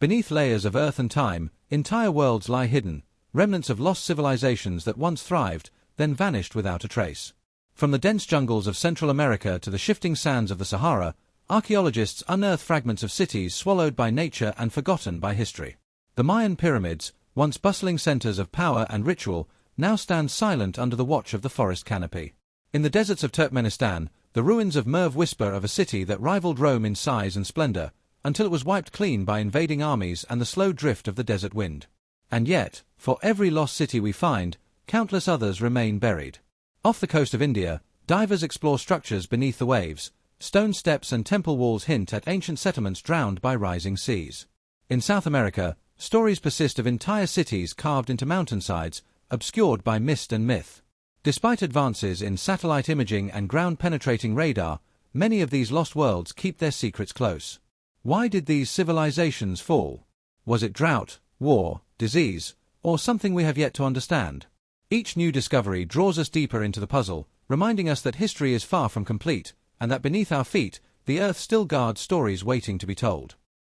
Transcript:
Beneath layers of earth and time, entire worlds lie hidden, remnants of lost civilizations that once thrived, then vanished without a trace. From the dense jungles of Central America to the shifting sands of the Sahara, archaeologists unearth fragments of cities swallowed by nature and forgotten by history. The Mayan pyramids, once bustling centers of power and ritual, now stand silent under the watch of the forest canopy. In the deserts of Turkmenistan, the ruins of Merv whisper of a city that rivaled Rome in size and splendor, until it was wiped clean by invading armies and the slow drift of the desert wind. And yet, for every lost city we find, countless others remain buried. Off the coast of India, divers explore structures beneath the waves. Stone steps and temple walls hint at ancient settlements drowned by rising seas. In South America, stories persist of entire cities carved into mountainsides, obscured by mist and myth. Despite advances in satellite imaging and ground-penetrating radar, many of these lost worlds keep their secrets close. Why did these civilizations fall? Was it drought, war, disease, or something we have yet to understand? Each new discovery draws us deeper into the puzzle, reminding us that history is far from complete, and that beneath our feet, the earth still guards stories waiting to be told.